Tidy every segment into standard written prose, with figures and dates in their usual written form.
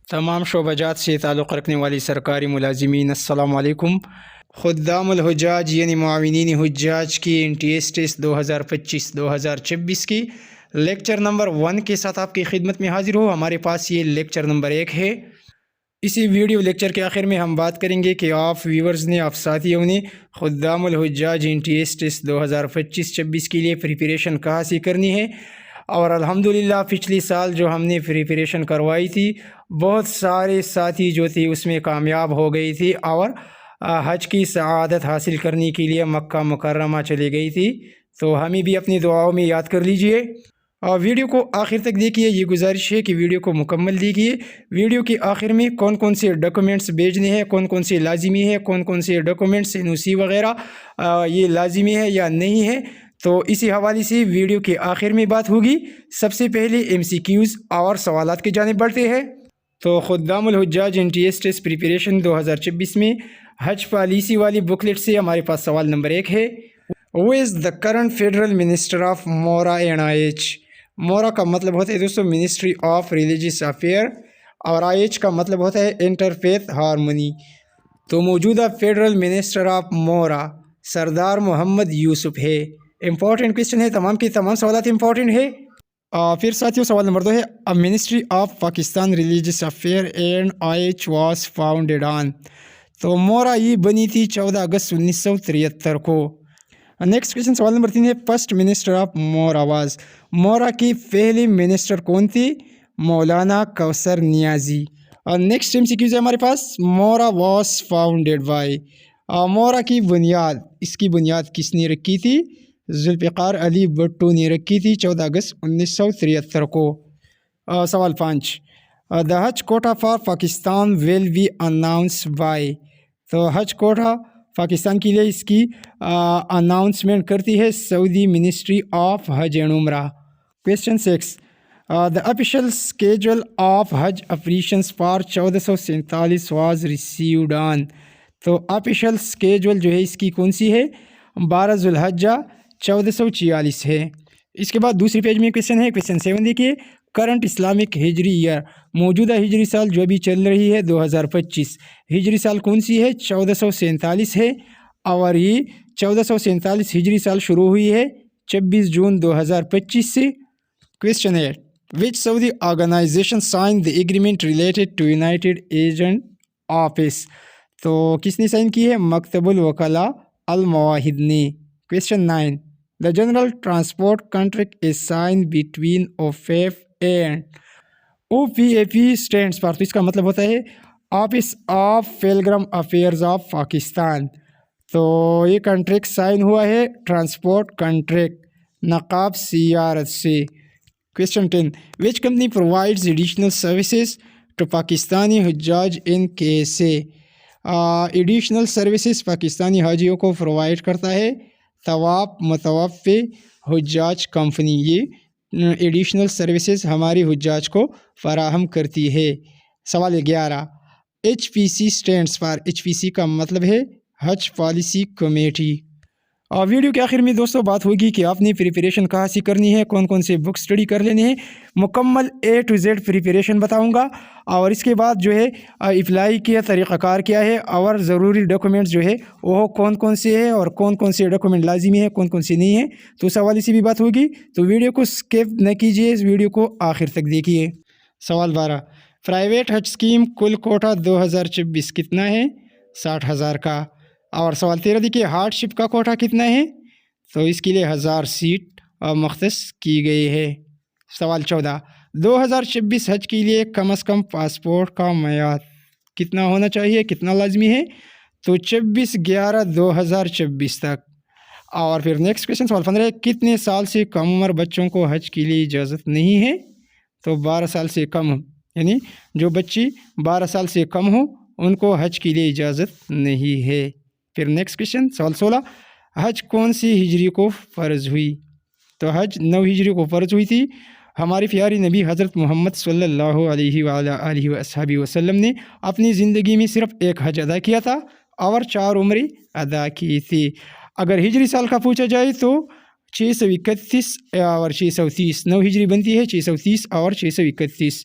تمام شعبجات سے تعلق رکھنے والی سرکاری ملازمین السلام علیکم۔ خدام الحجاج یعنی معاونین حجاج کی NTA ٹیسٹ 2025-2026 کی لیکچر نمبر 1 کے ساتھ آپ کی خدمت میں حاضر ہو۔ ہمارے پاس یہ لیکچر نمبر 1 ہے۔ اسی ویڈیو لیکچر کے آخر میں ہم بات کریں گے کہ آپ ویورز نے، آپ ساتھیوں نے خدام الحجاج NTA ٹیسٹ 2025-26 کے لیے پریپریشن کہاں سے کرنی ہے، اور الحمدللہ پچھلی سال جو ہم نے پریپریشن کروائی تھی بہت سارے ساتھی جو تھی اس میں کامیاب ہو گئی تھی اور حج کی سعادت حاصل کرنے کے لیے مکہ مکرمہ چلی گئی تھی۔ تو ہمیں بھی اپنی دعاؤں میں یاد کر لیجئے اور ویڈیو کو آخر تک دیکھیے۔ یہ گزارش ہے کہ ویڈیو کو مکمل دیکھیے۔ ویڈیو کے آخر میں کون کون سے ڈاکومنٹس بھیجنے ہیں، کون کون سے لازمی ہے، کون کون سے ڈاکومنٹس NOC وغیرہ یہ لازمی ہے یا نہیں ہے، تو اسی حوالے سے ویڈیو کے آخر میں بات ہوگی۔ سب سے پہلے MCQs اور سوالات کی جانب بڑھتے ہیں۔ تو خدام الحجاج NTA ٹیسٹ پریپریشن 2026 میں حج پالیسی والی بکلیٹ سے ہمارے پاس سوال نمبر 1 ہے۔ Who is the current federal minister of MORA NIH؟ مورا کا مطلب ہوتا ہے دوستو منسٹری آف ریلیجیس افیئر، اور IH کا مطلب ہوتا ہے انٹرفیتھ ہارمونی۔ تو موجودہ فیڈرل منسٹر آف مورا سردار محمد یوسف ہے۔ امپورٹنٹ کویسچن ہے، تمام کے تمام سوالات امپورٹنٹ ہے۔ پھر ساتھیوں سوال نمبر 2 ہے، ministry of Pakistan religious affair and IH was founded on. تو مورا یہ بنی تھی 14 اگست 1973 کو۔ نیکسٹ کویسچن سوال نمبر 3 ہے، فرسٹ منسٹر آف مورا واز۔ مورا کی پہلی منسٹر کون تھی؟ مولانا کوثر نیازی۔ اور نیکسٹ MCQ ہے ہمارے پاس، مورا واز فاؤنڈیڈ بائی۔ مورا کی بنیاد، اس کی بنیاد کس نے رکھی تھی؟ ذوالفقار علی بھٹو نے رکھی تھی 14 اگست 1973 کو۔ سوال 5، the Hajj quota for Pakistan will be announce by. تو حج کوٹا پاکستان کے لیے اس کی اناؤنسمنٹ کرتی ہے Saudi ministry of Hajj and Umrah. Question 6، the official schedule of Hajj operations for 1447 was received on. تو آفیشیل اسکیجول جو ہے اس کی کون سی ہے؟ 12 ذوالحجہ 1446 ہے۔ اس کے بعد دوسری پیج میں کویسچن ہے، کویسچن 7 دیکھیے، کرنٹ اسلامک ہجری ایئر، موجودہ ہجری سال جو ابھی چل رہی ہے 2025، ہجری سال کون سی ہے؟ 1447 ہے، اور یہ 1447 ہجری سال شروع ہوئی ہے 26 جون 2025 سے۔ Question 8، which Saudi organization sign the agreement related to united agent office. تو کس نے سائن کی ہے؟ مکتب الوکلاء المواہد نے۔ Question 9، the general transport contract is signed between OPEF and OPEP stands for. تو اس کا مطلب ہوتا ہے office of pilgrim affairs of Pakistan. تو یہ کانٹریکٹ سائن ہوا ہے ٹرانسپورٹ کانٹریکٹ نقاب سیارت سے۔ Question 10، which company provides additional services to Pakistani حجاج in KSA۔ Additional services Pakistani حاجیوں کو پرووائڈ کرتا ہے طواف متوفع حجاج کمپنی۔ یہ ایڈیشنل سروسز ہماری حجاج کو فراہم کرتی ہے۔ سوال 11، HPC اسٹینڈس فار۔ HPC کا مطلب ہے حج پالیسی کمیٹی۔ اور ویڈیو کے آخر میں دوستوں بات ہوگی کہ آپ نے پریپریشن کہاں سے کرنی ہے، کون کون سے بک اسٹڈی کر لینے ہیں، مکمل A to Z پریپریشن بتاؤں گا، اور اس کے بعد جو ہے اپلائی کیا طریقہ کار کیا ہے، اور ضروری ڈاکومنٹس جو ہے وہ کون کون سے ہیں، اور کون کون سے ڈاکومنٹ لازمی ہیں، کون کون سے نہیں ہیں، تو اس حوالے سے بھی بات ہوگی۔ تو ویڈیو کو اسکپ نہ کیجیے، اس ویڈیو کو آخر تک دیکھیے۔ سوال 12، پرائیویٹ حج اسکیم کل کوٹا 2026 کتنا ہے؟ 60,000 کا۔ اور سوال 13 دیکھیے، ہارڈ شپ کا کوٹا کتنا ہے؟ تو اس کے لیے 1000 سیٹ مختص کی گئی ہے۔ سوال 14، 2026 حج کے لیے کم از کم پاسپورٹ کا معیار کتنا ہونا چاہیے، کتنا لازمی ہے؟ تو 24/11/2026 تک۔ اور پھر نیکسٹ کویسچن سوال 15، کتنے سال سے کم عمر بچوں کو حج کے لیے اجازت نہیں ہے؟ تو 12 سال سے کم، یعنی جو بچی 12 سال سے کم ہوں ان کو حج کے لیے اجازت نہیں ہے۔ پھر نیکسٹ کویسچن سوال 16، حج کون سی ہجری کو فرض ہوئی؟ تو حج 9 ہجری کو فرض ہوئی تھی۔ ہمارے پیارے نبی حضرت محمد صلی اللہ علیہ وآلہ وصحبہ وسلم نے اپنی زندگی میں صرف ایک حج ادا کیا تھا اور 4 عمریں ادا کی تھی۔ اگر ہجری سال کا پوچھا جائے تو 631 اور 630، 9 ہجری بنتی ہے 630 اور 631۔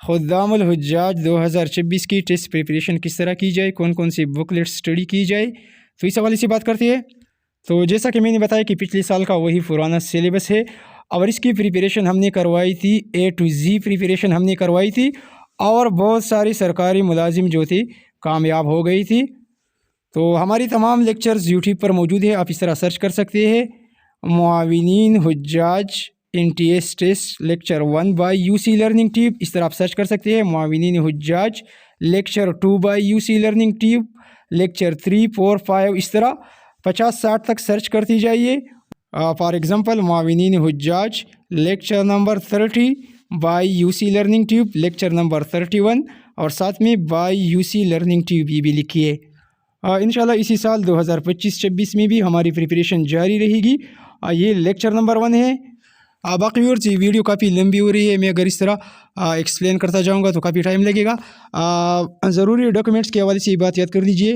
خدام الحجاج 2026 کی ٹیسٹ پریپریشن کس طرح کی جائے، کون کون سی بکلیٹ اسٹڈی کی جائے، تو اس حوالے سے بات کرتے ہیں۔ تو جیسا کہ میں نے بتایا کہ پچھلے سال کا وہی پرانا سلیبس ہے اور اس کی پریپریشن ہم نے کروائی تھی A to Z پریپریشن ہم نے کروائی تھی اور بہت ساری سرکاری ملازم جو تھی کامیاب ہو گئی تھی۔ تو ہماری تمام لیکچرز یوٹیوب پر موجود ہے، آپ اس طرح سرچ کر سکتے ہیں معاونین حجاج NTS test lecture 1 by UC learning tube, اس طرح آپ سرچ کر سکتے ہیں معاونین حجاج lecture 2 by UC learning tube, lecture 3 4 5 اس طرح 50-60 تک سرچ کرتی جائیے۔ فار ایگزامپل معاونین حجاج lecture number 30 by UC learning tube, lecture number 31 اور ساتھ میں بائی UC لرننگ ٹیوب یہ بھی لکھیے۔ انشاءاللہ اسی سال 2025-26 میں بھی ہماری پریپریشن جاری رہے گی۔ یہ لیکچر نمبر 1 ہے۔ باقی ویورز یہ ویڈیو کافی لمبی ہو رہی ہے، میں اگر اس طرح ایکسپلین کرتا جاؤں گا تو کافی ٹائم لگے گا۔ ضروری ڈاکومنٹس کے حوالے سے یہ بات یاد کر لیجئے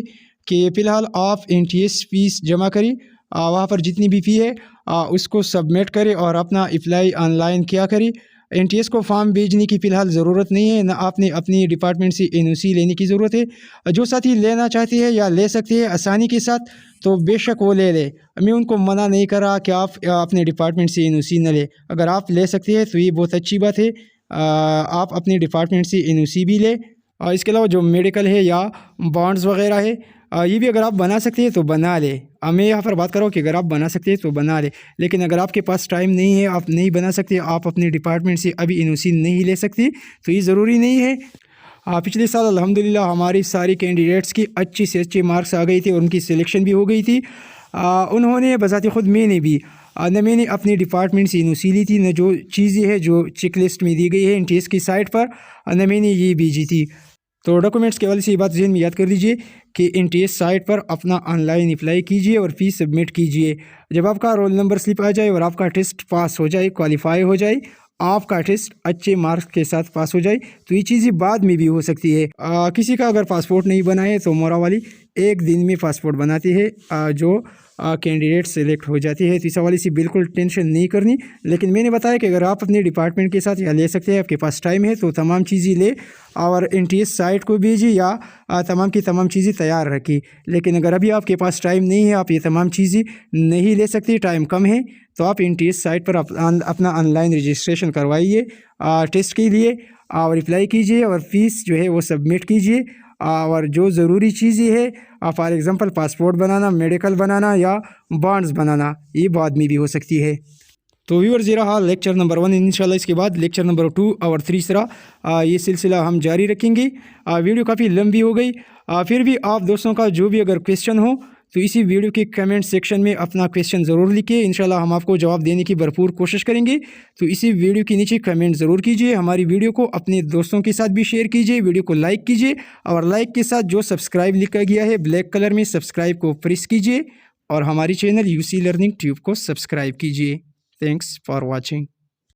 کہ فی الحال آپ NTS فیس جمع کریں، وہاں پر جتنی بھی فی ہے اس کو سبمٹ کریں اور اپنا اپلائی آن لائن کیا کریں۔ NTS کو فارم بھیجنے کی فی الحال ضرورت نہیں ہے، نہ آپ نے اپنی ڈپارٹمنٹ سے NOC لینے کی ضرورت ہے۔ جو ساتھی لینا چاہتے ہیں یا لے سکتے ہیں آسانی کے ساتھ تو بے شک وہ لے لے، میں ان کو منع نہیں کر رہا کہ آپ اپنے ڈپارٹمنٹ سے NOC نہ لے۔ اگر آپ لے سکتے ہیں تو یہ بہت اچھی بات ہے، آپ اپنے ڈپارٹمنٹ سے NOC بھی لیں۔ اس کے علاوہ جو میڈیکل ہے یا بانڈز وغیرہ ہے یہ بھی اگر آپ بنا سکتے ہیں تو بنا لیں۔ میں یہاں پر بات کروں کہ اگر آپ بنا سکتے ہیں تو بنا لیں، لیکن اگر آپ کے پاس ٹائم نہیں ہے، آپ نہیں بنا سکتے، آپ اپنے ڈپارٹمنٹ سے ابھی NOC نہیں لے سکتے تو یہ ضروری نہیں ہے۔ پچھلے سال الحمدللہ ہماری ساری کینڈیڈیٹس کی اچھی سے اچھے مارکس آ گئی تھی اور ان کی سلیکشن بھی ہو گئی تھی۔ انہوں نے بذات خود، میں نے بھی نہ میں نے اپنے ڈپارٹمنٹ سے NOC لی تھی، نہ جو چیزیں ہیں جو چیک لسٹ میں دی گئی ہے NTS کی سائٹ پر نہ میں نے یہ بھیجی تھی۔ تو ڈاکومنٹس کے حوالے سے یہ بات ذہن میں یاد کر لیجئے کہ NTS سائٹ پر اپنا آن لائن اپلائی کیجئے اور فیس سبمٹ کیجئے۔ جب آپ کا رول نمبر سلپ آ جائے اور آپ کا ٹیسٹ پاس ہو جائے، کوالیفائی ہو جائے، آپ کا ٹیسٹ اچھے مارکس کے ساتھ پاس ہو جائے تو یہ چیزیں بعد میں بھی ہو سکتی ہے۔ کسی کا اگر پاسپورٹ نہیں بنا ہے تو مورا والی 1 دن میں پاسپورٹ بناتی ہے جو کینڈیڈیٹ سلیکٹ ہو جاتی ہے، تو اس حوالے سے بالکل ٹینشن نہیں کرنی۔ لیکن میں نے بتایا کہ اگر آپ اپنے ڈپارٹمنٹ کے ساتھ یا لے سکتے ہیں، آپ کے پاس ٹائم ہے تو تمام چیزیں لے اور NTS سائٹ کو بھیجیے یا تمام کی تمام چیزیں تیار رکھی۔ لیکن اگر ابھی آپ کے پاس ٹائم نہیں ہے، آپ یہ تمام چیزیں نہیں لے سکتے، ٹائم کم ہے، تو آپ NTS سائٹ پر اپنا آن لائن رجسٹریشن کروائیے ٹیسٹ کے لیے اور اپلائی کیجیے اور فیس جو ہے وہ سبمٹ کیجیے۔ اور جو ضروری چیزیں ہے فار ایگزامپل پاسپورٹ بنانا، میڈیکل بنانا یا بانڈز بنانا، یہ بعد میں بھی ہو سکتی ہے۔ تو ویورز یہ رہا لیکچر نمبر 1۔ انشاءاللہ اس کے بعد لیکچر نمبر 2 اور 3 یہ سلسلہ ہم جاری رکھیں گے۔ ویڈیو کافی لمبی ہو گئی، پھر بھی آپ دوستوں کا جو بھی اگر کویسچن ہو تو اسی ویڈیو کے کمنٹ سیکشن میں اپنا کویسچن ضرور لکھیں، انشاءاللہ ہم آپ کو جواب دینے کی بھرپور کوشش کریں گے۔ تو اسی ویڈیو کے نیچے کمنٹ ضرور کیجیے، ہماری ویڈیو کو اپنے دوستوں کے ساتھ بھی شیئر کیجیے، ویڈیو کو لائک کیجیے اور لائک کے ساتھ جو سبسکرائب لکھا گیا ہے بلیک کلر میں سبسکرائب کو پریس کیجیے اور ہماری چینل UC لرننگ ٹیوب کو سبسکرائب کیجیے۔ Thanks for watching.